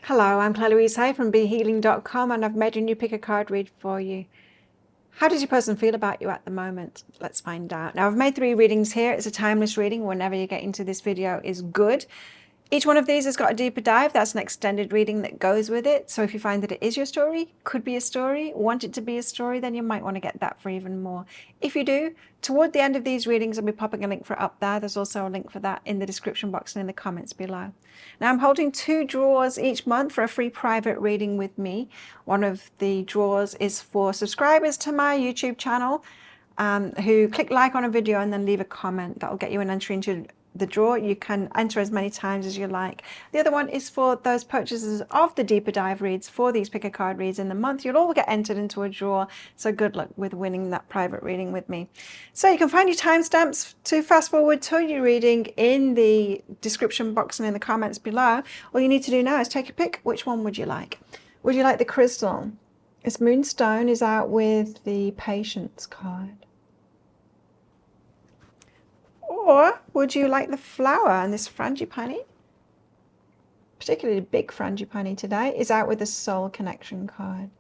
Hello, I'm Claire Louise Hay from BeHealing.com and I've made a new pick a card read for you. How does your person feel about you at the moment? Let's find out. Now I've made 3 readings here. It's a timeless reading. Whenever you get into this video is good. Each one of these has got a deeper dive. That's an extended reading that goes with it. So if you find that it is your story, could be a story, want it to be a story, then you might want to get that for even more. If you do, toward the end of these readings, I'll be popping a link for it up there. There's also a link for that in the description box and in the comments below. Now I'm holding 2 draws each month for a free private reading with me. One of the draws is for subscribers to my YouTube channel who click like on a video and then leave a comment. That will get you an entry into the draw. You can enter as many times as you like. The other one is for those purchasers of the deeper dive reads for these pick a card reads in the month. You'll all get entered into a draw, so good luck with winning that private reading with me. So you can find your timestamps to fast forward to your reading in the description box and in the comments below. All you need to do now is take a pick. Which one would you like? Would you like the crystal? This moonstone is out with the patience card. Or would you like the flower? And this frangipani, particularly big frangipani today, is out with the soul connection card.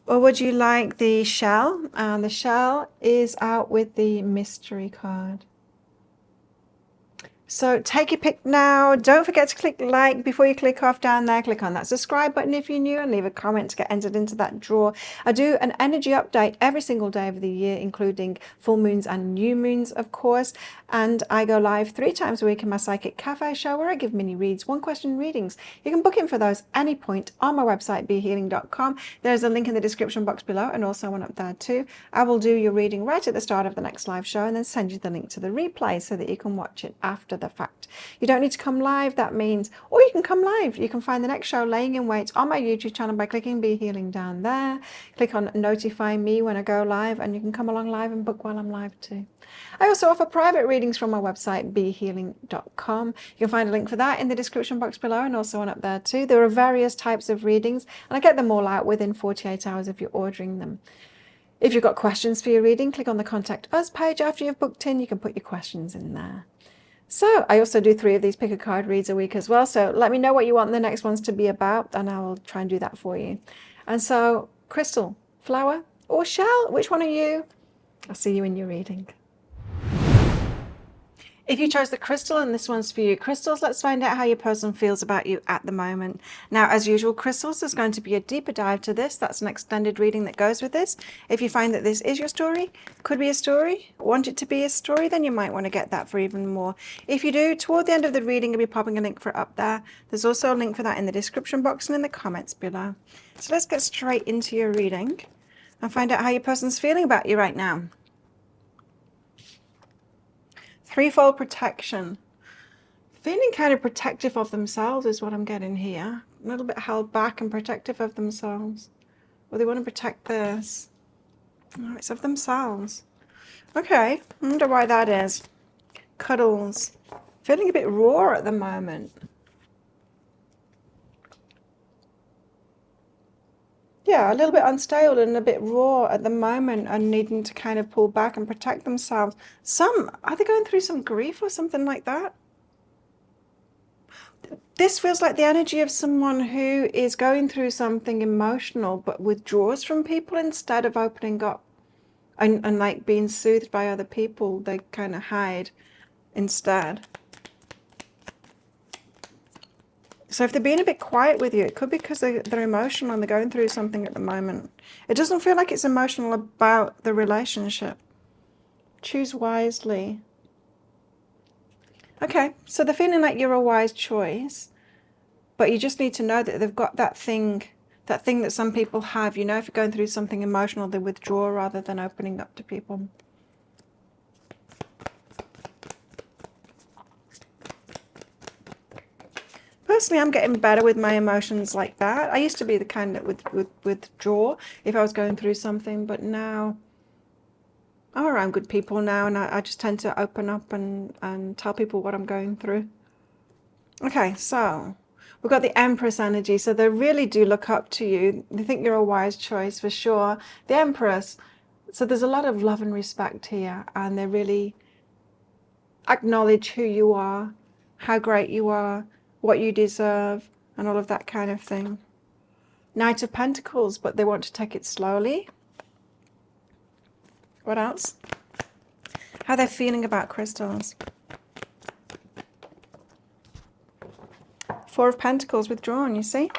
Or would you like the shell? And the shell is out with the mystery card. So take your pick now. Don't forget to click like before you click off down there. Click on that subscribe button if you're new and leave a comment to get entered into that draw. I do an energy update every single day of the year, including full moons and new moons, of course. And I go live 3 times a week in my Psychic Cafe show where I give mini reads, 1-question readings. You can book in for those any point on my website, BeHealing.com. There's a link in the description box below and also one up there too. I will do your reading right at the start of the next live show and then send you the link to the replay so that you can watch it after the fact. You don't need to come live, that means, or you can come live. You can find the next show laying in wait on my YouTube channel by clicking Be Healing down there. Click on notify me when I go live and you can come along live and book while I'm live too. I also offer private readings from my website, BeHealing.com. You can find a link for that in the description box below and also one up there too. There are various types of readings and I get them all out within 48 hours if you're ordering them. If you've got questions for your reading, click on the Contact Us page after you've booked in. You can put your questions in there. So I also do 3 of these pick a card reads a week as well. So let me know what you want the next ones to be about and I will try and do that for you. And so crystal, flower or shell, which one are you? I'll see you in your reading. If you chose the crystal and this one's for you, crystals, let's find out how your person feels about you at the moment. Now, as usual, crystals, there's going to be a deeper dive to this. That's an extended reading that goes with this. If you find that this is your story, could be a story, want it to be a story, then you might want to get that for even more. If you do, toward the end of the reading, I'll be popping a link for it up there. There's also a link for that in the description box and in the comments below. So let's get straight into your reading and find out how your person's feeling about you right now. Threefold protection. Feeling kind of protective of themselves is what I'm getting here. A little bit held back and protective of themselves. Or they want to protect this. Oh, it's of themselves. Okay, I wonder why that is. Cuddles. Feeling a bit raw at the moment. Yeah, a little bit unstable and a bit raw at the moment and needing to kind of pull back and protect themselves. Are they going through some grief or something like that? This feels like the energy of someone who is going through something emotional but withdraws from people instead of opening up and like being soothed by other people. They kind of hide instead. So if they're being a bit quiet with you, it could be because they're emotional and they're going through something at the moment. It doesn't feel like it's emotional about the relationship. Choose wisely. Okay, so they're feeling like you're a wise choice, but you just need to know that they've got that thing that some people have. You know, if you're going through something emotional, they withdraw rather than opening up to people. Personally, I'm getting better with my emotions like that. I used to be the kind that would withdraw if I was going through something, but now I'm around good people now and I just tend to open up and tell people what I'm going through. Okay, so we've got the Empress energy. So they really do look up to you. They think you're a wise choice for sure. The Empress. So there's a lot of love and respect here and they really acknowledge who you are, how great you are, what you deserve, and all of that kind of thing. Knight of Pentacles, but they want to take it slowly. What else? How they're feeling about crystals. Four of Pentacles, withdrawn, you see?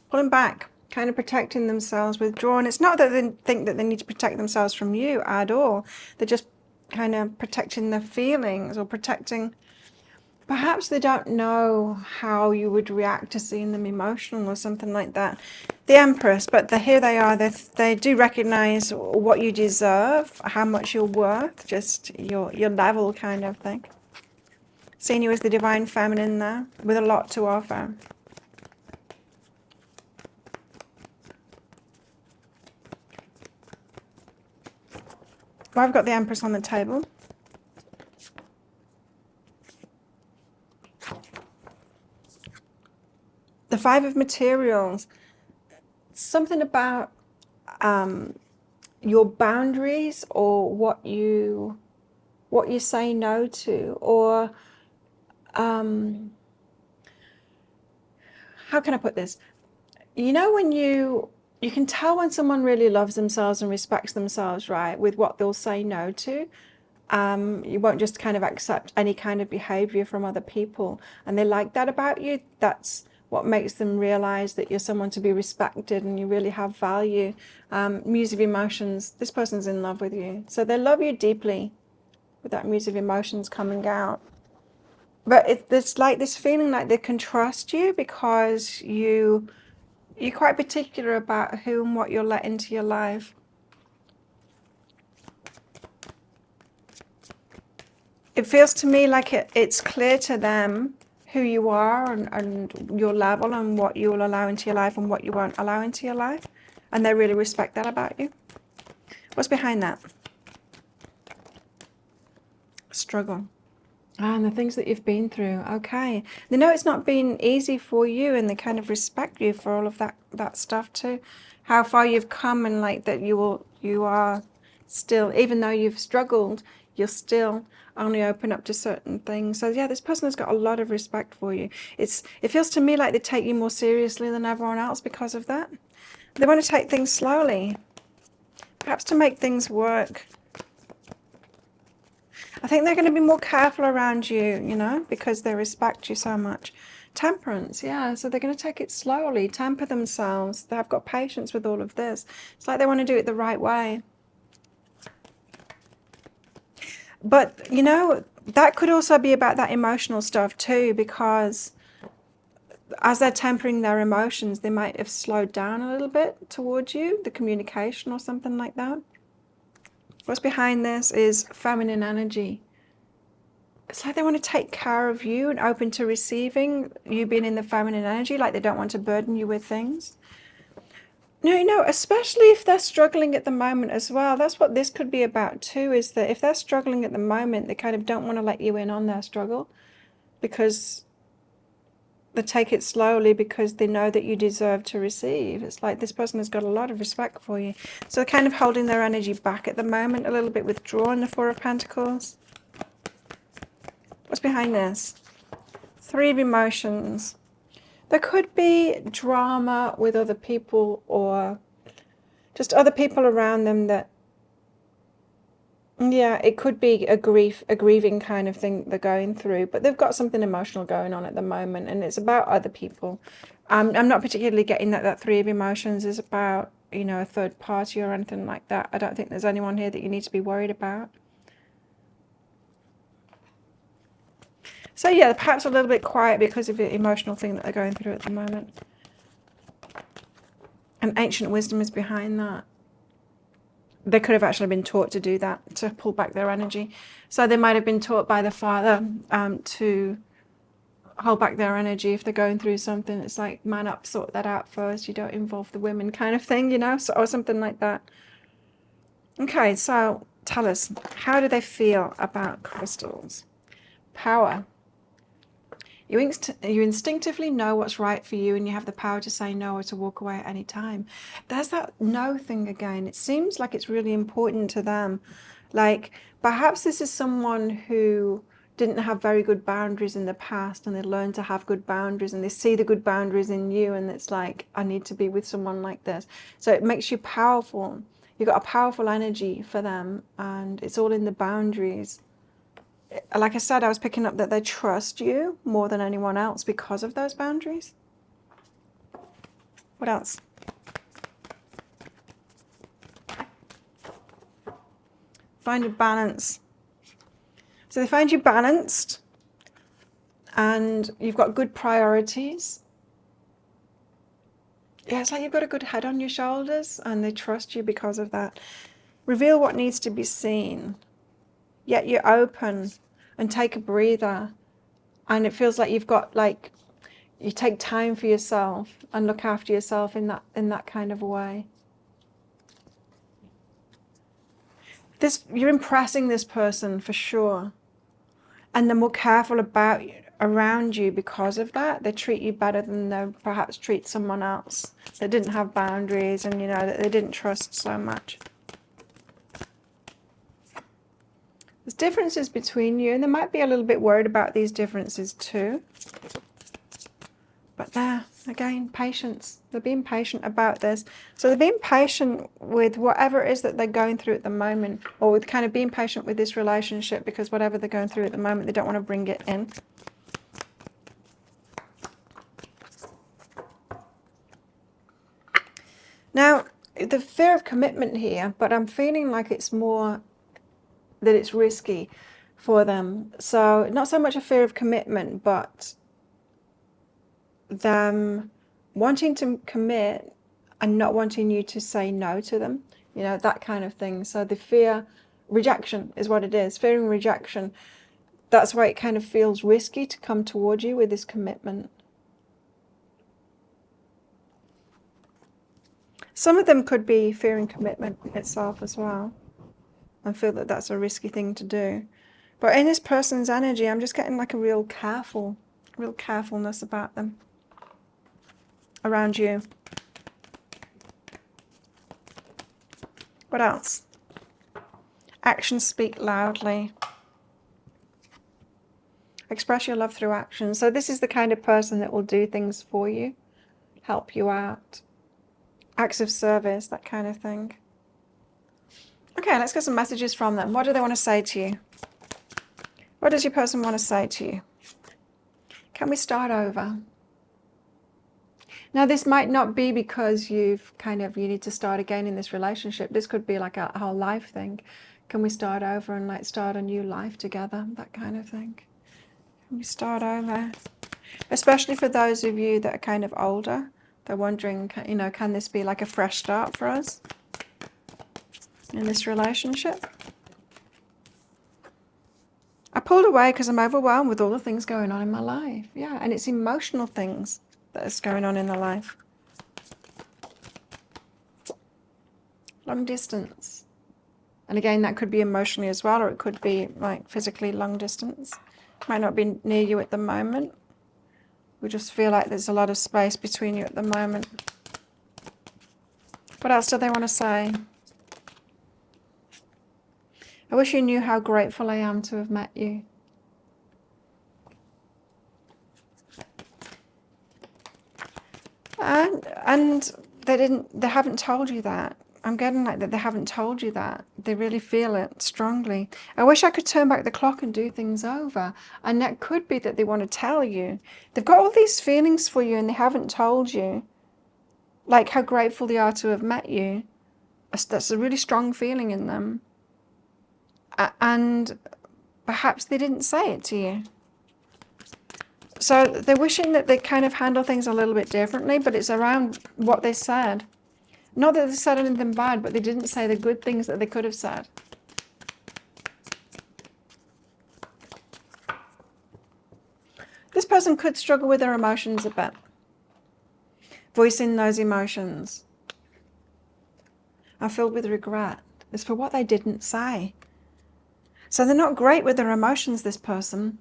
Pulling back, kind of protecting themselves, withdrawn. It's not that they think that they need to protect themselves from you at all. They're just kind of protecting their feelings, or protecting... Perhaps they don't know how you would react to seeing them emotional or something like that. The Empress, but here they are. They do recognize what you deserve, how much you're worth, just your level kind of thing. Seeing you as the divine feminine there, with a lot to offer. Well, I've got the Empress on the table. The Five of Materials. Something about your boundaries, or what you say no to, or how can I put this? You know, when you can tell when someone really loves themselves and respects themselves, right, with what they'll say no to. You won't just kind of accept any kind of behavior from other people, and they like that about you. That's what makes them realize that you're someone to be respected and you really have value. Muse of Emotions, this person's in love with you, so they love you deeply, with that Muse of Emotions coming out. But it's like this feeling like they can trust you, because you're quite particular about who and what you'll let into your life. It feels to me like it's clear to them who you are, and your level, and what you will allow into your life and what you won't allow into your life. And they really respect that about you. What's behind that? Struggle. And the things that you've been through. Okay. They know it's not been easy for you, and they kind of respect you for all of that stuff too. How far you've come, and like that you are still, even though you've struggled, you're still only open up to certain things. So yeah, this person has got a lot of respect for you. It feels to me like they take you more seriously than everyone else because of that. They want to take things slowly, perhaps to make things work. I think they're going to be more careful around you, you know, because they respect you so much. Temperance, yeah, so they're going to take it slowly, temper themselves. They've got patience with all of this. It's like they want to do it the right way. But, you know, that could also be about that emotional stuff too, because as they're tempering their emotions, they might have slowed down a little bit towards you, the communication or something like that. What's behind this is feminine energy. It's like they want to take care of you and open to receiving you being in the feminine energy, like they don't want to burden you with things. No, especially if they're struggling at the moment as well. That's what this could be about too, is that if they're struggling at the moment, they kind of don't want to let you in on their struggle, because they take it slowly, because they know that you deserve to receive. It's like this person has got a lot of respect for you. So they're kind of holding their energy back at the moment, a little bit withdrawn, the Four of Pentacles. What's behind this? Three of Emotions. There could be drama with other people, or just other people around them that, yeah, it could be a grieving kind of thing they're going through, but they've got something emotional going on at the moment, and it's about other people. I'm not particularly getting that Three of Emotions is about, you know, a third party or anything like that. I don't think there's anyone here that you need to be worried about. So yeah, perhaps a little bit quiet because of the emotional thing that they're going through at the moment. And ancient wisdom is behind that. They could have actually been taught to do that, to pull back their energy. So they might have been taught by the father to hold back their energy if they're going through something. It's like, man up, sort that out first. You don't involve the women kind of thing, you know, so, or something like that. Okay, so tell us, how do they feel about crystals? Power. You instinctively know what's right for you, and you have the power to say no or to walk away at any time. There's that no thing again. It seems like it's really important to them. Like, perhaps this is someone who didn't have very good boundaries in the past, and they learned to have good boundaries, and they see the good boundaries in you, and it's like, I need to be with someone like this. So it makes you powerful. You've got a powerful energy for them, and it's all in the boundaries. Like I said, I was picking up that they trust you more than anyone else because of those boundaries. What else? Find a balance. So they find you balanced, and you've got good priorities. Yeah, it's like you've got a good head on your shoulders, and they trust you because of that. Reveal what needs to be seen. Yet you're open, and take a breather. And it feels like you've got, like, you take time for yourself and look after yourself in that kind of a way. You're impressing this person for sure. And they're more careful around you because of that. They treat you better than they perhaps treat someone else that didn't have boundaries, and that they didn't trust so much. There's differences between you, and they might be a little bit worried about these differences too. But there, again, patience. They're being patient about this. So they're being patient with whatever it is that they're going through at the moment, or with kind of being patient with this relationship, because whatever they're going through at the moment, they don't want to bring it in. Now, the fear of commitment here, but I'm feeling like it's more that it's risky for them. So not so much a fear of commitment, but them wanting to commit and not wanting you to say no to them, that kind of thing. So the fear, rejection is what it is, fearing rejection. That's why it kind of feels risky to come toward you with this commitment. Some of them could be fearing commitment itself as well, and feel that that's a risky thing to do. But in this person's energy, I'm just getting like a real carefulness about them around you. What else? Actions speak loudly. Express your love through action. So this is the kind of person that will do things for you, help you out, acts of service, that kind of thing. Okay, let's get some messages from them. What do they want to say to you? What does your person want to say to you? Can we start over? Now, this might not be because you need to start again in this relationship. This could be like a whole life thing. Can we start over and like start a new life together? That kind of thing. Can we start over? Especially for those of you that are kind of older. They're wondering, can this be like a fresh start for us in this relationship? I pulled away because I'm overwhelmed with all the things going on in my life. Yeah, and it's emotional things that is going on in the life. Long distance. And again, that could be emotionally as well, or it could be like physically long distance. Might not be near you at the moment. We just feel like there's a lot of space between you at the moment. What else do they want to say? I wish you knew how grateful I am to have met you. And they haven't told you that. I'm getting like that they haven't told you that. They really feel it strongly. I wish I could turn back the clock and do things over. And that could be that they want to tell you. They've got all these feelings for you and they haven't told you. Like how grateful they are to have met you. That's a really strong feeling in them. And perhaps they didn't say it to you. So they're wishing that they kind of handle things a little bit differently, but it's around what they said. Not that they said anything bad, but they didn't say the good things that they could have said. This person could struggle with their emotions a bit. Voicing those emotions. I'm filled with regret. It's for what they didn't say. So they're not great with their emotions, this person.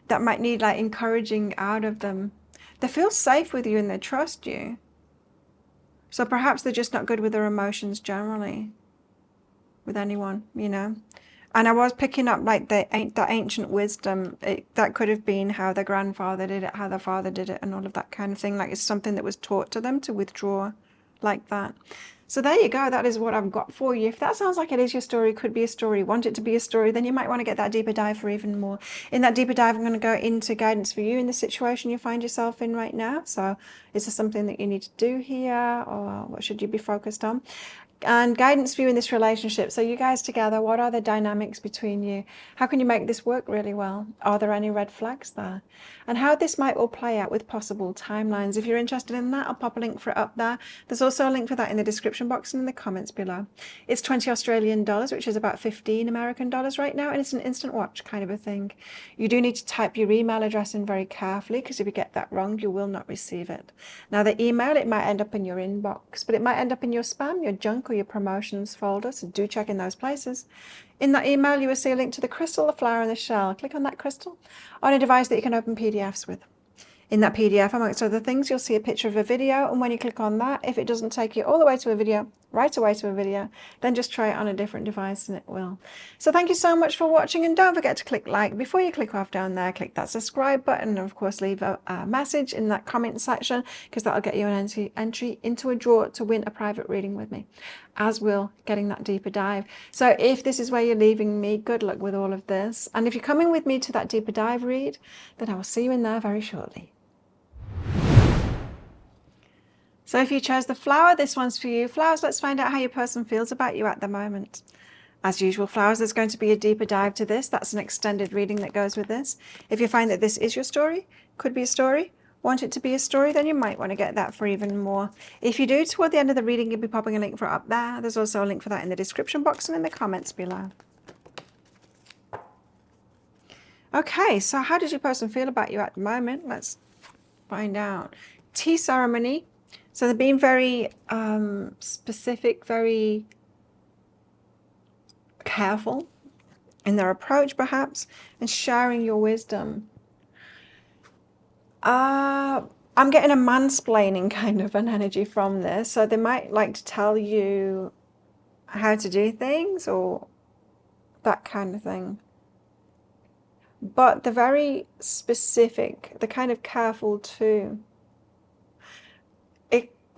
That might need like encouraging out of them. They feel safe with you and they trust you. So perhaps they're just not good with their emotions generally. With anyone, And I was picking up like that ancient wisdom. That could have been how their grandfather did it, how their father did it, and all of that kind of thing. Like it's something that was taught to them to withdraw like that. So there you go. That is what I've got for you. If that sounds like it is your story, could be a story, want it to be a story, then you might want to get that deeper dive for even more. In that deeper dive, I'm going to go into guidance for you in the situation you find yourself in right now. So is there something that you need to do here, or what should you be focused on? And guidance for you in this relationship. So you guys together, what are the dynamics between you? How can you make this work really well? Are there any red flags there? And how this might all play out with possible timelines. If you're interested in that, I'll pop a link for it up there. There's also a link for that in the description box and in the comments below. It's 20 Australian dollars, which is about 15 American dollars right now, and it's an instant watch kind of a thing. You do need to type your email address in very carefully, because if you get that wrong, you will not receive it. Now the email, it might end up in your inbox, but it might end up in your spam, your junk, or your promotions folder, so do check in those places. In that email, you will see a link to the crystal, the flower, and the shell. Click on that crystal on a device that you can open PDFs with. In that PDF, amongst other things, you'll see a picture of a video, and when you click on that, if it doesn't take you all the way to a video, right away to a video, then just try it on a different device and it will. So thank you so much for watching, and don't forget to click like. Before you click off down there, click that subscribe button, and of course leave a message in that comment section, because that'll get you an entry into a draw to win a private reading with me, as will getting that deeper dive. So if this is where you're leaving me, good luck with all of this. And if you're coming with me to that deeper dive read, then I will see you in there very shortly. So if you chose the flower, this one's for you. Flowers, let's find out how your person feels about you at the moment. As usual, flowers, there's going to be a deeper dive to this. That's an extended reading that goes with this. If you find that this is your story, could be a story, want it to be a story, then you might want to get that for even more. If you do, toward the end of the reading, you'll be popping a link for it up there. There's also a link for that in the description box and in the comments below. Okay, so how does your person feel about you at the moment? Let's find out. Tea ceremony. So they're being very specific, very careful in their approach, perhaps, and sharing your wisdom. I'm getting a mansplaining kind of an energy from this. So they might like to tell you how to do things or that kind of thing. But they're very specific. They're kind of careful too.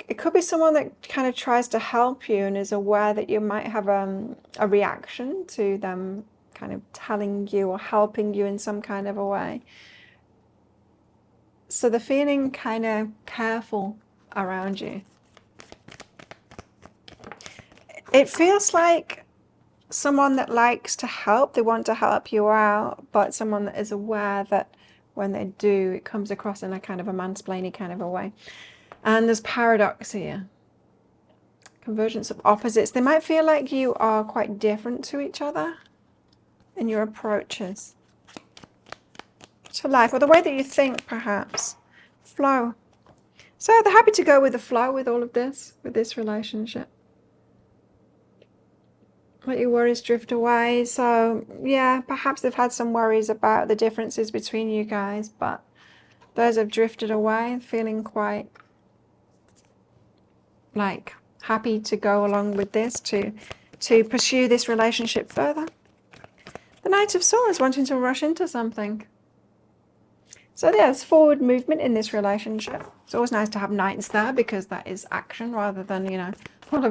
It could be someone that kind of tries to help you and is aware that you might have a reaction to them kind of telling you or helping you in some kind of a way. So they're feeling kind of careful around you. It feels like someone that likes to help, they want to help you out, but someone that is aware that when they do, it comes across in a kind of a mansplaining kind of a way. And there's paradox here. Convergence of opposites. They might feel like you are quite different to each other in your approaches to life, or the way that you think, perhaps. Flow. So they're happy to go with the flow with all of this, with this relationship. Let your worries drift away. So yeah, perhaps they've had some worries about the differences between you guys, but those have drifted away, feeling quite like happy to go along with this, to pursue this relationship further. The Knight of Swords, wanting to rush into something. So there's forward movement in this relationship. It's always nice to have knights there, because that is action rather than, you know, all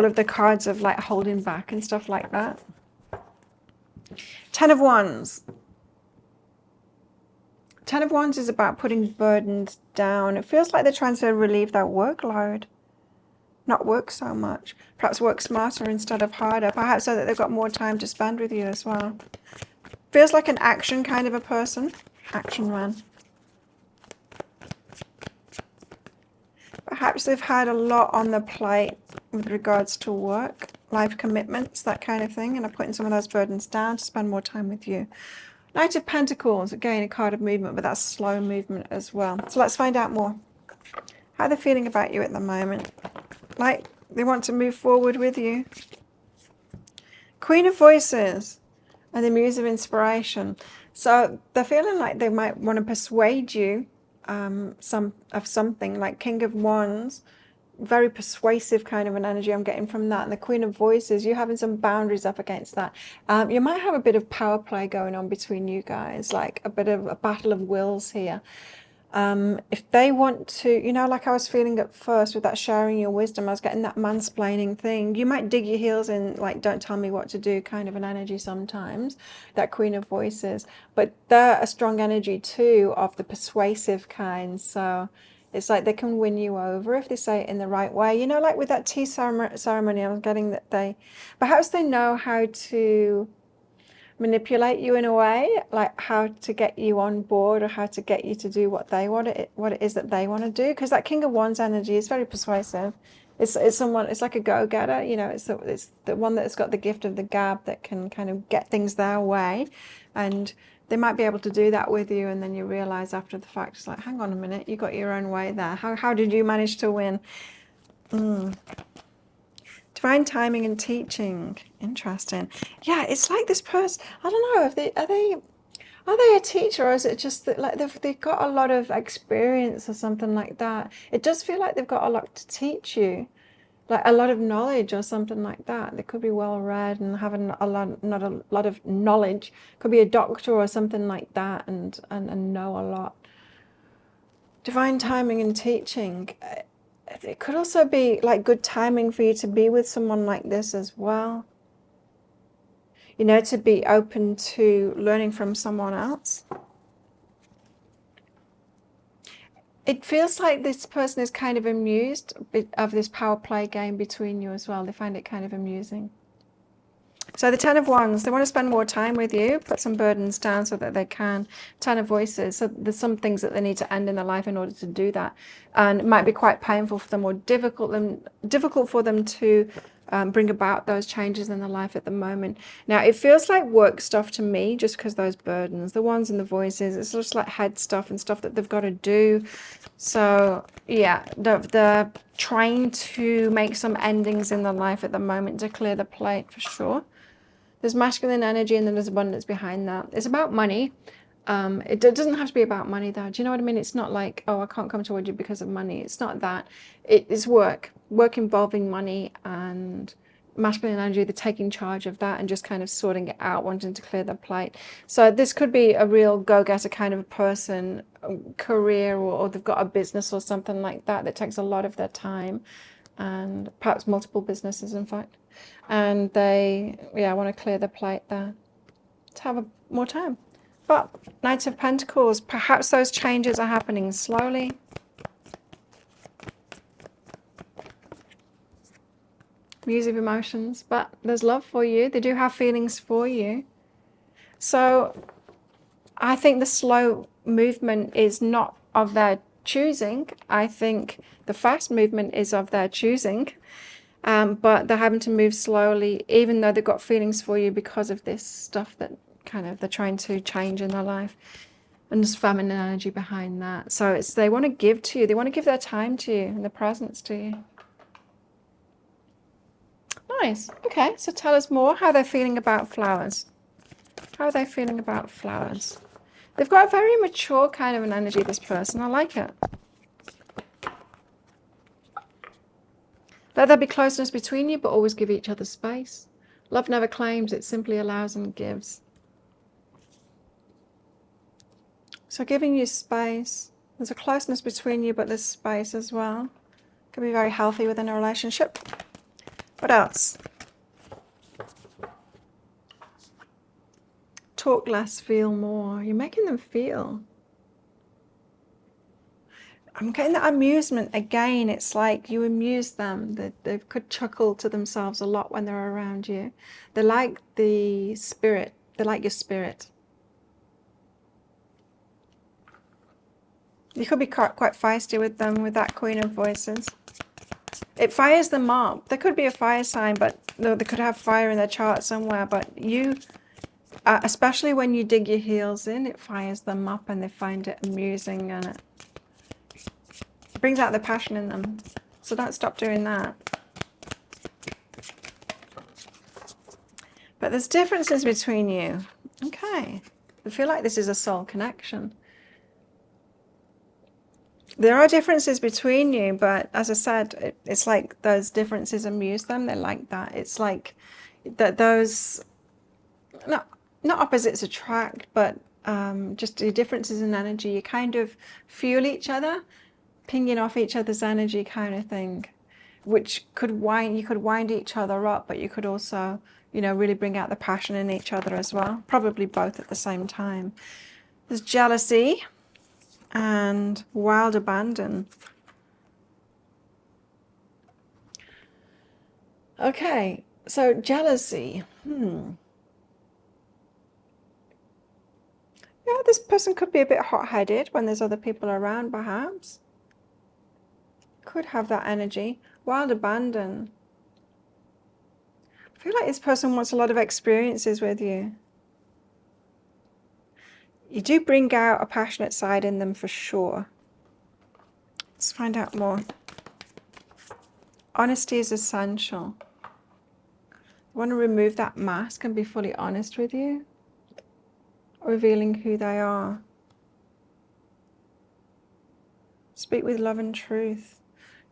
of the cards of like holding back and stuff like that. 10 of Wands. 10 of Wands is about putting burdens down. It feels like they're trying to relieve their workload. Not work so much. Perhaps work smarter instead of harder. Perhaps so that they've got more time to spend with you as well. Feels like an action kind of a person. Action man. Perhaps they've had a lot on the plate with regards to work, life commitments, that kind of thing, and are putting some of those burdens down to spend more time with you. Knight of Pentacles, again a card of movement, but that's slow movement as well. So let's find out more. How they're feeling about you at the moment. Like they want to move forward with you. Queen of Voices and the Muse of Inspiration. So they're feeling like they might want to persuade you something, like King of Wands. very persuasive kind of an energy I'm getting from that. And the Queen of Voices, you having some boundaries up against that. You might have a bit of power play going on between you guys, like a bit of a battle of wills here. If they want to, you know, like I was feeling at first with that sharing your wisdom, I was getting that mansplaining thing. You might dig your heels in, like, don't tell me what to do kind of an energy sometimes, that Queen of Voices. But they're a strong energy too of the persuasive kind. So it's like they can win you over if they say it in the right way. You know, like with that tea ceremony, I'm getting that perhaps they know how to manipulate you in a way, like how to get you on board or how to get you to do what it is that they want to do. Because that King of Wands energy is very persuasive. It's someone. It's like a go-getter. You know, it's the one that's got the gift of the gab that can kind of get things their way, and they might be able to do that with you. And then you realize after the fact, it's like, hang on a minute, you got your own way there. How did you manage to win? Divine timing and teaching. Interesting. Yeah, it's like this person. I don't know if are they a teacher, or is it just that like they've got a lot of experience or something like that? It does feel like they've got a lot to teach you, like a lot of knowledge or something like that. They could be well read and having not a lot of knowledge. Could be a doctor or something like that, and know a lot. Divine timing and teaching. It could also be like good timing for you to be with someone like this as well. You know, to be open to learning from someone else. It feels like this person is kind of amused of this power play game between you as well. They find it kind of amusing. So the Ten of Wands, they want to spend more time with you, put some burdens down so that they can. Ten of Voices, so there's some things that they need to end in their life in order to do that. And it might be quite painful for them or difficult for them to bring about those changes in their life at the moment. Now, it feels like work stuff to me, just because those burdens, the Wands and the Voices, it's just like head stuff and stuff that they've got to do. So, yeah, they're trying to make some endings in their life at the moment to clear the plate for sure. There's masculine energy and then there's abundance behind that. It's about money. It doesn't have to be about money though. Do you know what I mean? It's not like, oh, I can't come toward you because of money. It's not that. It's work involving money and masculine energy. They're taking charge of that and just kind of sorting it out, wanting to clear the plate. So this could be a real go-getter kind of a person, career, or they've got a business or something like that that takes a lot of their time, and perhaps multiple businesses, in fact. And they, want to clear the plate there to have more time. But Knight of Pentacles, perhaps those changes are happening slowly. Muse of Emotions, but there's love for you. They do have feelings for you. So I think the slow movement is not of their choosing. I think the fast movement is of their choosing. But they're having to move slowly, even though they've got feelings for you because of this stuff that kind of they're trying to change in their life. And there's feminine energy behind that. So it's they want to give to you. They want to give their time to you and their presence to you. Nice. Okay, so tell us more how they're feeling about flowers. How are they feeling about flowers? They've got a very mature kind of an energy, this person. I like it. Let there be closeness between you, but always give each other space. Love never claims, it simply allows and gives. So giving you space. There's a closeness between you, but there's space as well. Can be very healthy within a relationship. What else? Talk less, feel more. You're making them feel. I'm getting that amusement again. It's like you amuse them. They could chuckle to themselves a lot when they're around you. They like the spirit. They like your spirit. You could be quite feisty with them with that Queen of Voices. It fires them up. There could be a fire sign, but no, they could have fire in their chart somewhere. But you, especially when you dig your heels in, it fires them up and they find it amusing and it brings out the passion in them. So don't stop doing that. But there's differences between you. Okay. I feel like this is a soul connection. There are differences between you, but as I said, it's like those differences amuse them. They're like that. It's like that those not opposites attract, but just the differences in energy. You kind of fuel each other, pinging off each other's energy, kind of thing, which could you could wind each other up, but you could also, you know, really bring out the passion in each other as well. Probably both at the same time. There's jealousy and wild abandon. Okay, so jealousy. Yeah, this person could be a bit hot-headed when there's other people around, perhaps. Could have that energy. Wild abandon. I feel like this person wants a lot of experiences with you. You do bring out a passionate side in them for sure. Let's find out more. Honesty is essential. You want to remove that mask and be fully honest with you, revealing who they are. Speak with love and truth.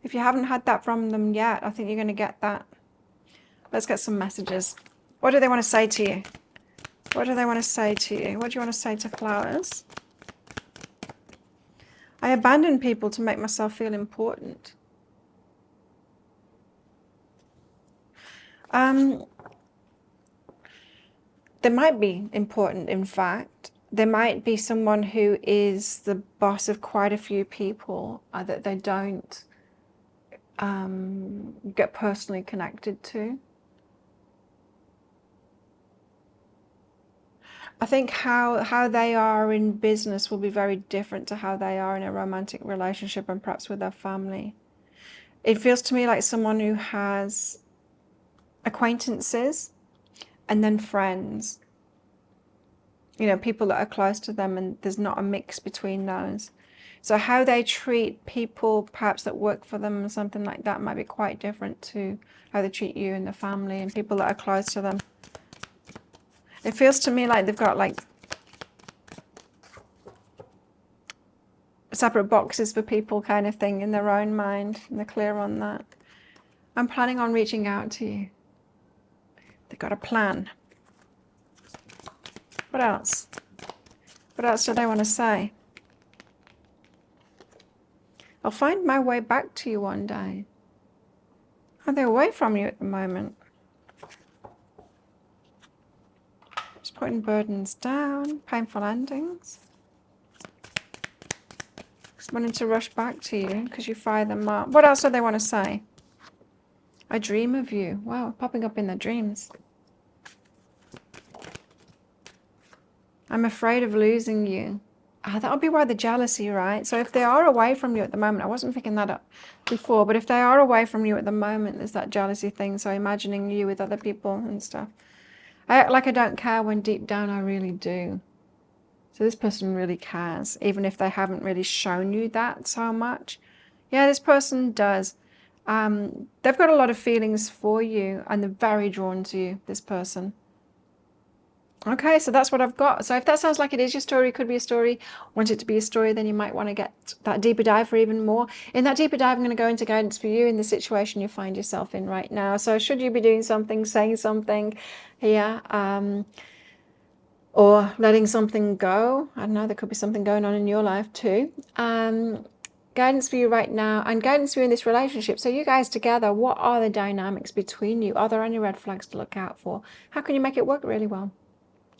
If you haven't had that from them yet, I think you're going to get that. Let's get some messages. What do they want to say to you? What do they want to say to you? What do you want to say to flowers? I abandon people to make myself feel important. They might be important, in fact. There might be someone who is the boss of quite a few people that they don't get personally connected to. I think how they are in business will be very different to how they are in a romantic relationship and perhaps with their family. It feels to me like someone who has acquaintances and then friends. You know, people that are close to them, and there's not a mix between those. So how they treat people perhaps that work for them or something like that might be quite different to how they treat you and the family and people that are close to them. It feels to me like they've got like separate boxes for people kind of thing in their own mind, and they're clear on that. I'm planning on reaching out to you. They've got a plan. What else? What else do they want to say? I'll find my way back to you one day. Are they away from you at the moment? Just putting burdens down, painful endings. Just wanting to rush back to you because you fire them up. What else do they want to say? I dream of you. Wow, popping up in their dreams. I'm afraid of losing you. That would be why the jealousy, right? So if they are away from you at the moment, I wasn't picking that up before, but if they are away from you at the moment, there's that jealousy thing. So imagining you with other people and stuff. I act like I don't care when deep down I really do. So this person really cares, even if they haven't really shown you that so much. Yeah, this person does. They've got a lot of feelings for you, and they're very drawn to you, this person. Okay, so that's what I've got. So if that sounds like it is your story, it could be a story. Want it to be a story, then you might want to get that deeper dive for even more. In that deeper dive, I'm going to go into guidance for you in the situation you find yourself in right now. So should you be doing something, saying something here, or letting something go, I don't know, there could be something going on in your life too. Guidance for you right now, and guidance for you in this relationship. So you guys together, what are the dynamics between you? Are there any red flags to look out for? How can you make it work really well?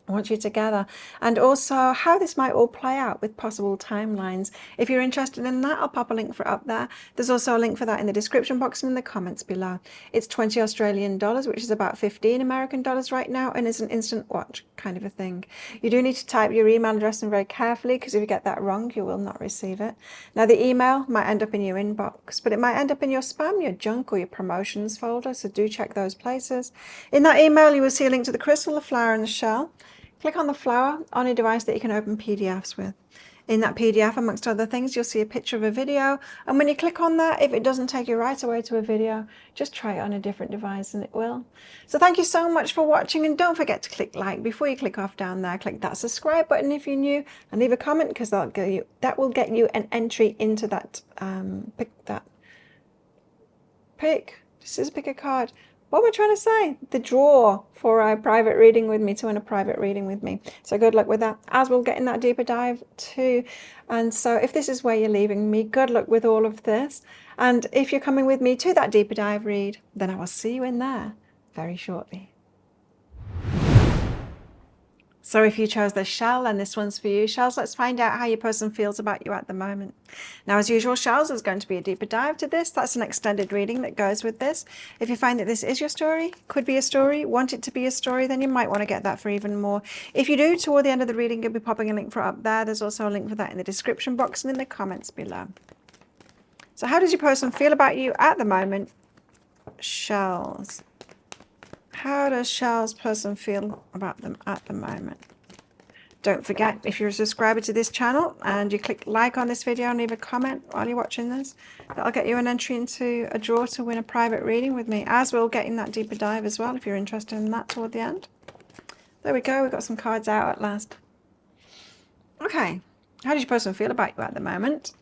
I want you together, and also how this might all play out with possible timelines. If you're interested in that, I'll pop a link for it up there. There's also a link for that in the description box and in the comments below. It's 20 Australian dollars, which is about 15 American dollars right now, and it's an instant watch kind of a thing. You do need to type your email address in very carefully, because if you get that wrong, you will not receive it. Now, the email might end up in your inbox, but it might end up in your spam, your junk, or your promotions folder, so do check those places. In that email, you will see a link to the crystal, the flower, and the shell. Click on the flower on a device that you can open PDFs with. In that PDF, amongst other things, you'll see a picture of a video. And when you click on that, if it doesn't take you right away to a video, just try it on a different device and it will. So thank you so much for watching. And don't forget to click like before you click off down there. Click that subscribe button if you're new and leave a comment, because that will get you an entry into that pick a card. What we're trying to say, the draw for a private reading with me, to win a private reading with me. So good luck with that, as we'll get in that deeper dive too. And so if this is where you're leaving me, good luck with all of this. And if you're coming with me to that deeper dive read, then I will see you in there very shortly. So if you chose the shell, then this one's for you. Shells, let's find out how your person feels about you at the moment. Now, as usual, shells, there's going to be a deeper dive to this. That's an extended reading that goes with this. If you find that this is your story, could be a story, want it to be a story, then you might want to get that for even more. If you do, toward the end of the reading, you'll be popping a link for it up there. There's also a link for that in the description box and in the comments below. So how does your person feel about you at the moment? Shells. How does Shell's person feel about them at the moment? Don't forget, if you're a subscriber to this channel and you click like on this video and leave a comment while you're watching this, that'll get you an entry into a draw to win a private reading with me, as we'll get in that deeper dive as well if you're interested in that toward the end. There we go, we've got some cards out at last. Okay, how does your person feel about you at the moment?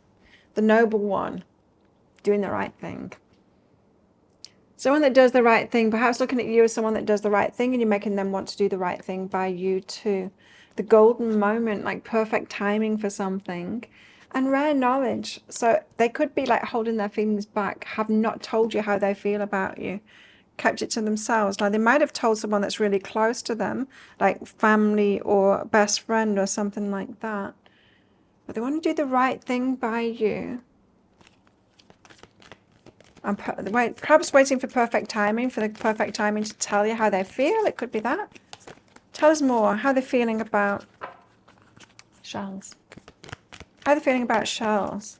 The noble one, doing the right thing. Someone that does the right thing, perhaps looking at you as someone that does the right thing and you're making them want to do the right thing by you too. The golden moment, like perfect timing for something, and rare knowledge. So they could be like holding their feelings back, have not told you how they feel about you, kept it to themselves. Like they might have told someone that's really close to them, like family or best friend or something like that. But they want to do the right thing by you. Perhaps waiting for perfect timing, for the perfect timing to tell you how they feel. It could be that. Tell us more. How they're feeling about shells. How they're feeling about shells.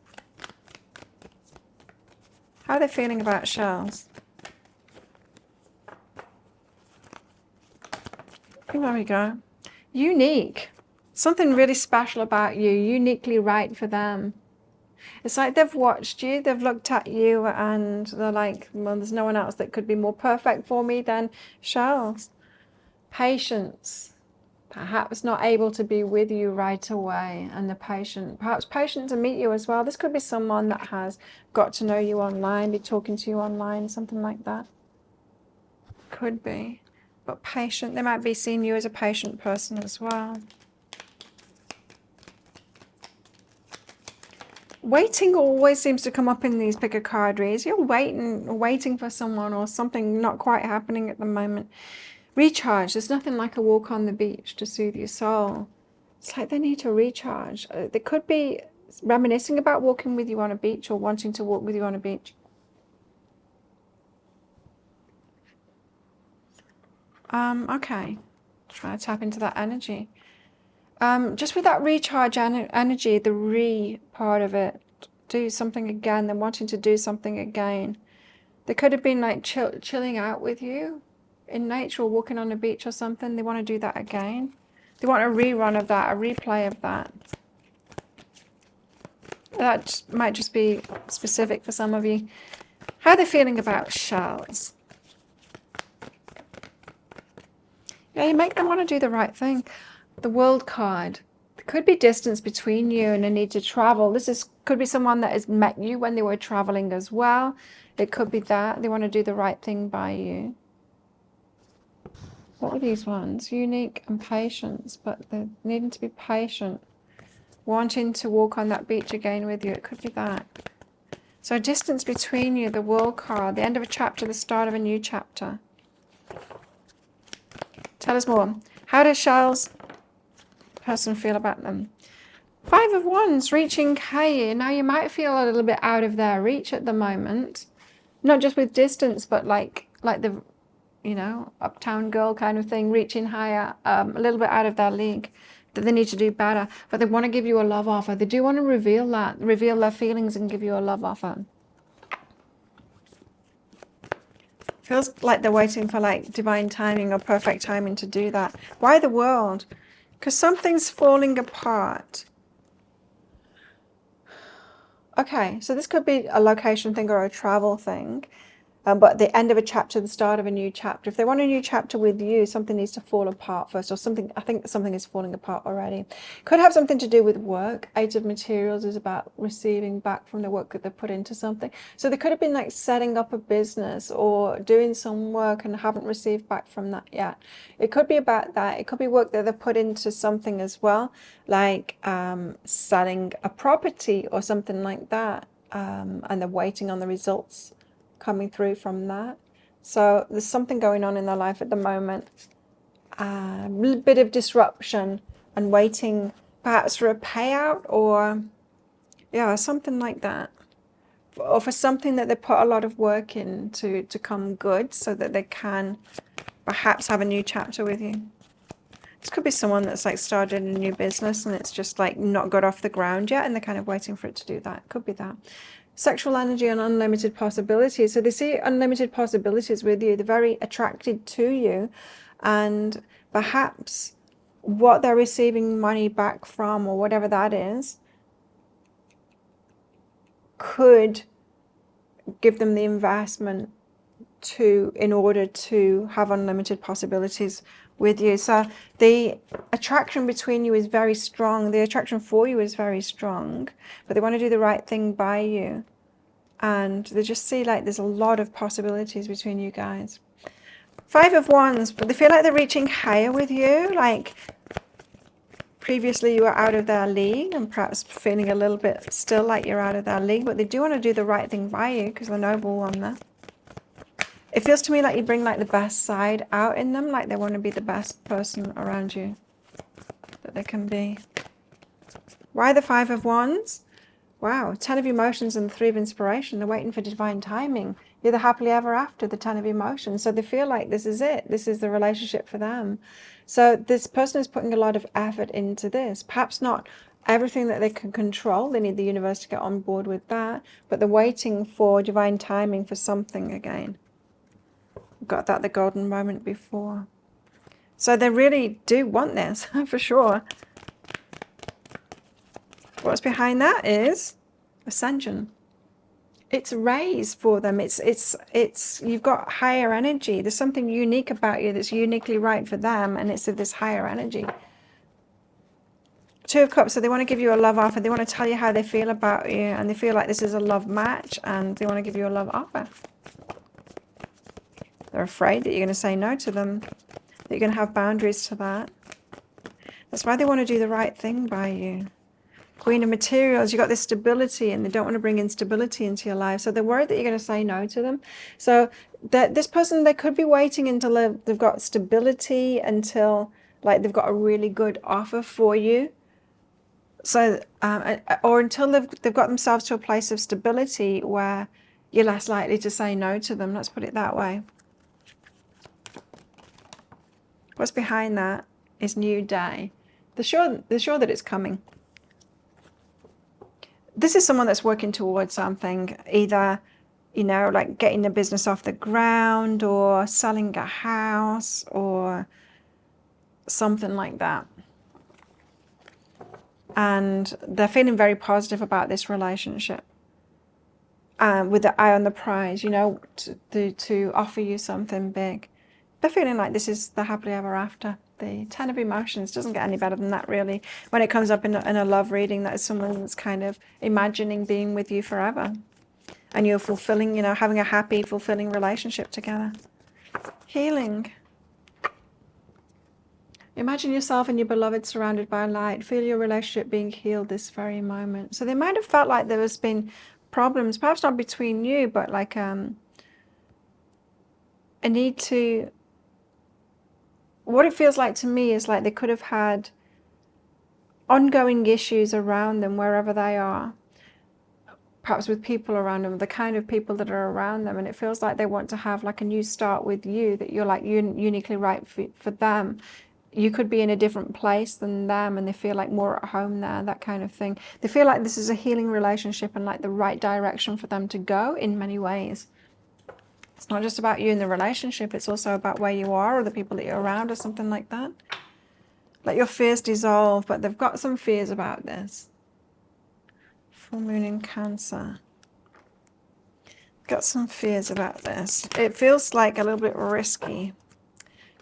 How they're feeling about shells. There we go. Unique. Something really special about you. Uniquely right for them. It's like they've watched you, they've looked at you, and they're like, well, there's no one else that could be more perfect for me than shells. Patience. Perhaps not able to be with you right away, and perhaps patient to meet you as well. This could be someone that has got to know you online, be talking to you online, something like that. Could be. But patient, they might be seeing you as a patient person as well. Waiting always seems to come up in these pick a card reads. You're waiting for someone or something not quite happening at the moment. Recharge. There's nothing like a walk on the beach to soothe your soul. It's like they need to recharge. They could be reminiscing about walking with you on a beach or wanting to walk with you on a beach. Okay. Try to tap into that energy. Just with that recharge energy, the re part of it, do something again. They're wanting to do something again. They could have been like chilling out with you in nature or walking on a beach or something. They want to do that again. They want a rerun of that, a replay of that. That might just be specific for some of you. How are they feeling about shells? Yeah, you make them want to do the right thing. The World card. There could be distance between you and a need to travel. Could be someone that has met you when they were traveling as well. It could be that they want to do the right thing by you. What are these ones? Unique and patience, but they're needing to be patient. Wanting to walk on that beach again with you. It could be that. So distance between you, the World card, the end of a chapter, the start of a new chapter. Tell us more. How does Shell's person feel about them? 5 of Wands, reaching higher. Now you might feel a little bit out of their reach at the moment. Not just with distance, but like the, you know, uptown girl kind of thing, reaching higher, a little bit out of their league, that they need to do better. But they want to give you a love offer. They do want to reveal their feelings and give you a love offer. Feels like they're waiting for like divine timing or perfect timing to do that. Why the World? Because something's falling apart. Okay, so this could be a location thing or a travel thing. But the end of a chapter, the start of a new chapter. If they want a new chapter with you, something needs to fall apart first, or something. I think something is falling apart already. Could have something to do with work. Eight of Materials is about receiving back from the work that they put into something. So they could have been like setting up a business or doing some work and haven't received back from that yet. It could be about that. It could be work that they put into something as well, like selling a property or something like that, and they're waiting on the results coming through from that. So there's something going on in their life at the moment, a little bit of disruption and waiting perhaps for a payout or yeah, something like that, or for something that they put a lot of work in to come good so that they can perhaps have a new chapter with you. This could be someone that's like started a new business and it's just like not got off the ground yet and they're kind of waiting for it to do that. Could be that. Sexual energy and unlimited possibilities. So they see unlimited possibilities with you. They're very attracted to you, and perhaps what they're receiving money back from or whatever that is could give them the investment to in order to have unlimited possibilities with you. So the attraction between you is very strong. The attraction for you is very strong, but they want to do the right thing by you. And they just see like there's a lot of possibilities between you guys. Five of Wands, but they feel like they're reaching higher with you. Like previously you were out of their league and perhaps feeling a little bit still like you're out of their league, but they do want to do the right thing by you because the Noble one there. It feels to me like you bring like the best side out in them, like they want to be the best person around you that they can be. Why the Five of Wands? Wow, 10 of Emotions and the 3 of Inspiration. They're waiting for divine timing. You're the happily ever after, the 10 of Emotions. So they feel like this is it. This is the relationship for them. So this person is putting a lot of effort into this. Perhaps not everything that they can control. They need the universe to get on board with that. But they're waiting for divine timing for something again. Got that the golden moment before. So they really do want this, for sure. What's behind that is Ascension. It's raised for them. It's you've got higher energy. There's something unique about you that's uniquely right for them, and it's of this higher energy. 2 of Cups, so they want to give you a love offer. They want to tell you how they feel about you, and they feel like this is a love match, and they want to give you a love offer. They're afraid that you're going to say no to them, that you're going to have boundaries to that. That's why they want to do the right thing by you. Queen of Materials, you got this stability and they don't want to bring instability into your life. So they're worried that you're going to say no to them. So that this person, they could be waiting until they've got stability, until like they've got a really good offer for you. So, or until they've got themselves to a place of stability where you're less likely to say no to them. Let's put it that way. What's behind that is New Day. They're sure that it's coming. This is someone that's working towards something, either, you know, like getting the business off the ground or selling a house or something like that. And they're feeling very positive about this relationship. With the eye on the prize, you know, to offer you something big. They're feeling like this is the happily ever after. The 10 of Emotions doesn't get any better than that, really. When it comes up in a love reading, that is someone that's kind of imagining being with you forever. And you're fulfilling, you know, having a happy, fulfilling relationship together. Healing. Imagine yourself and your beloved surrounded by light. Feel your relationship being healed this very moment. So they might have felt like there has been problems, perhaps not between you, but like a need to... What it feels like to me is like they could have had ongoing issues around them wherever they are. Perhaps with people around them, the kind of people that are around them. And it feels like they want to have like a new start with you, that you're like uniquely right for them. You could be in a different place than them and they feel like more at home there, that kind of thing. They feel like this is a healing relationship and like the right direction for them to go in many ways. It's not just about you in the relationship, it's also about where you are or the people that you're around or something like that. Let your fears dissolve, but they've got some fears about this. Full moon in Cancer. Got some fears about this. It feels like a little bit risky.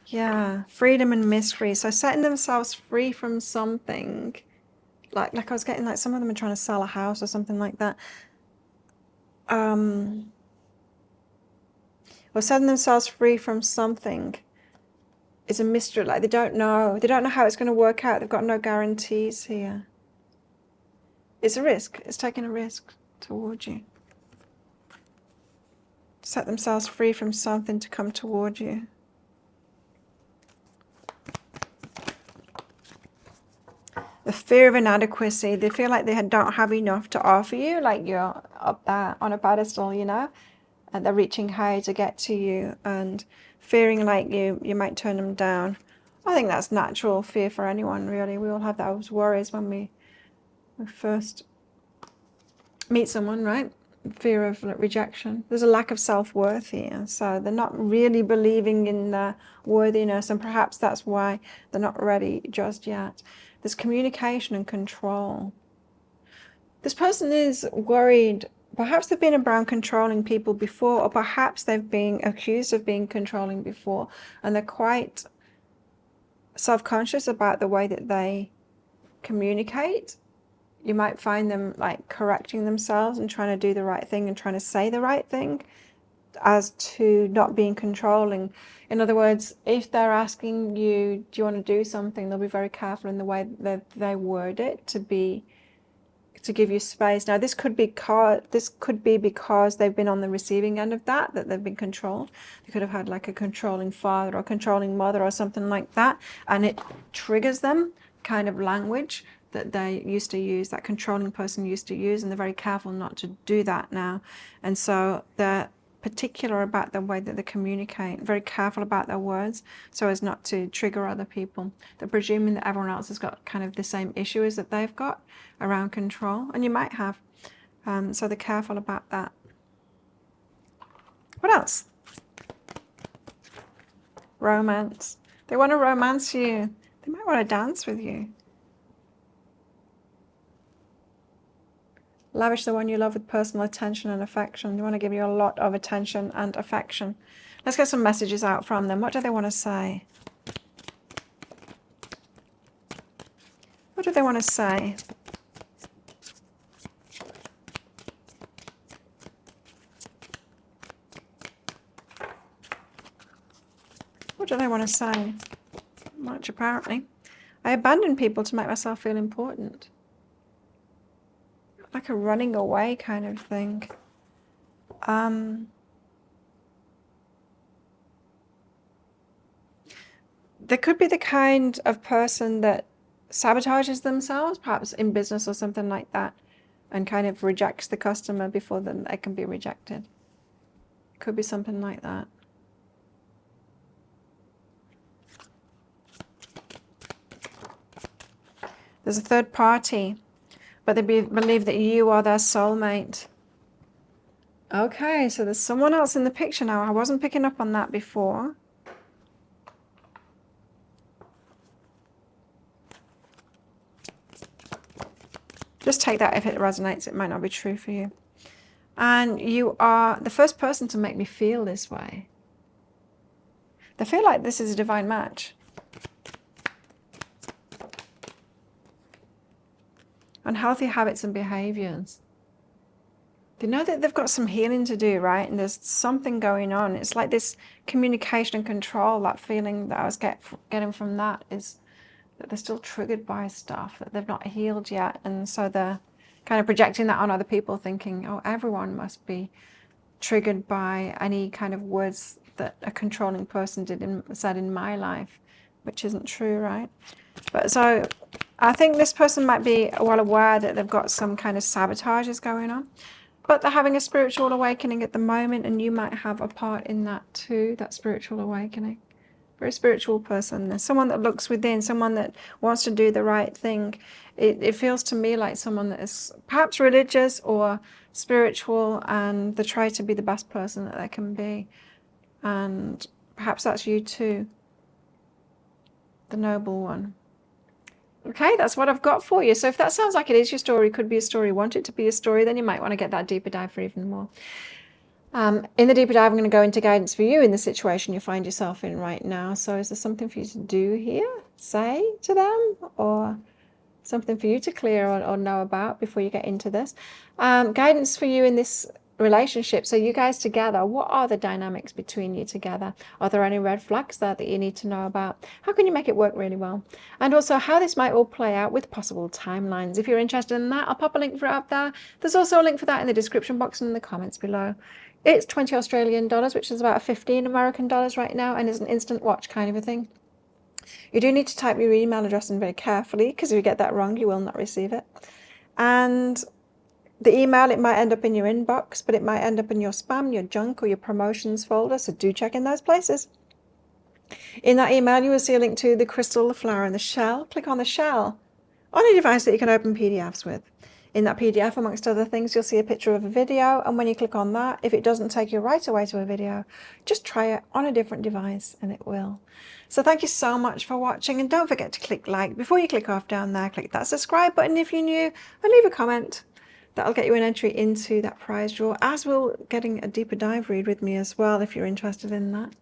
Yeah, freedom and mystery. So setting themselves free from something. Like I was getting, like, some of them are trying to sell a house or something like that. Or setting themselves free from something is a mystery. Like, they don't know how it's going to work out. They've got no guarantees here. It's a risk. It's taking a risk towards you. Set themselves free from something to come toward you. The fear of inadequacy. They feel like they don't have enough to offer you, like you're up there on a pedestal, you know, and they're reaching high to get to you, and fearing like you might turn them down. I think that's natural fear for anyone, really. We all have those worries when we first meet someone, right? Fear of rejection. There's a lack of self-worth here, so they're not really believing in their worthiness, and perhaps that's why they're not ready just yet. There's communication and control. This person is worried. Perhaps they've been around controlling people before, or perhaps they've been accused of being controlling before, and they're quite self-conscious about the way that they communicate. You might find them like correcting themselves and trying to do the right thing and trying to say the right thing, as to not being controlling. In other words, if they're asking you, do you want to do something, they'll be very careful in the way that they word it to give you space. Now, this could be because they've been on the receiving end of that they've been controlled. They could have had like a controlling father or controlling mother or something like that, and it triggers them kind of language that they used to use, that controlling person used to use, and they're very careful not to do that now. And so they're particular about the way that they communicate, very careful about their words so as not to trigger other people. They're presuming that everyone else has got kind of the same issues that they've got around control, and you might have. So they're careful about that. What else? Romance. They want to romance you. They might want to dance with you. Lavish the one you love with personal attention and affection. They want to give you a lot of attention and affection. Let's get some messages out from them. What do they want to say? What do they want to say? What do they want to say? Much, apparently. I abandoned people to make myself feel important. Like a running away kind of thing. They could be the kind of person that sabotages themselves, perhaps in business or something like that, and kind of rejects the customer before then they can be rejected. Could be something like that. There's a third party, but they believe that you are their soulmate. Okay, so there's someone else in the picture now. I wasn't picking up on that before. Just take that if it resonates. It might not be true for you. And you are the first person to make me feel this way. They feel like this is a divine match. Unhealthy habits and behaviors. They know that they've got some healing to do, right? And there's something going on. It's like this communication and control, that feeling that I was getting from that is that they're still triggered by stuff, that they've not healed yet. And so they're kind of projecting that on other people, thinking, oh, everyone must be triggered by any kind of words that a controlling person said in my life, which isn't true, right? But so I think this person might be well aware that they've got some kind of sabotages going on, but they're having a spiritual awakening at the moment, and you might have a part in that too, that spiritual awakening. Very spiritual person. There's someone that looks within, someone that wants to do the right thing. It feels to me like someone that is perhaps religious or spiritual, and they try to be the best person that they can be. And perhaps that's you too, the noble one. Okay, that's what I've got for you. So if that sounds like it is your story, could be a story, want it to be a story, then you might want to get that deeper dive for even more. In the deeper dive, I'm going to go into guidance for you in the situation you find yourself in right now. So is there something for you to do here? Say to them, or something for you to clear or know about before you get into this? Guidance for you in this relationship. So you guys together, what are the dynamics between you together? Are there any red flags there that you need to know about? How can you make it work really well? And also how this might all play out with possible timelines. If you're interested in that, I'll pop a link for it up there. There's also a link for that in the description box and in the comments below. It's 20 Australian dollars, which is about 15 American dollars right now, and is an instant watch kind of a thing. You do need to type your email address in very carefully, because if you get that wrong, you will not receive it. And the email, it might end up in your inbox, but it might end up in your spam, your junk, or your promotions folder, so do check in those places. In that email, you will see a link to the crystal, the flower, and the shell. Click on the shell on a device that you can open PDFs with. In that PDF, amongst other things, you'll see a picture of a video, and when you click on that, if it doesn't take you right away to a video, just try it on a different device and it will. So thank you so much for watching, and don't forget to click like. Before you click off down there, click that subscribe button if you're new, and leave a comment. That'll get you an entry into that prize draw, as will getting a deeper dive read with me as well, if you're interested in that.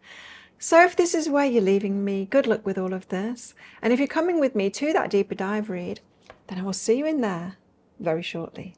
So if this is where you're leaving me, good luck with all of this. And if you're coming with me to that deeper dive read, then I will see you in there very shortly.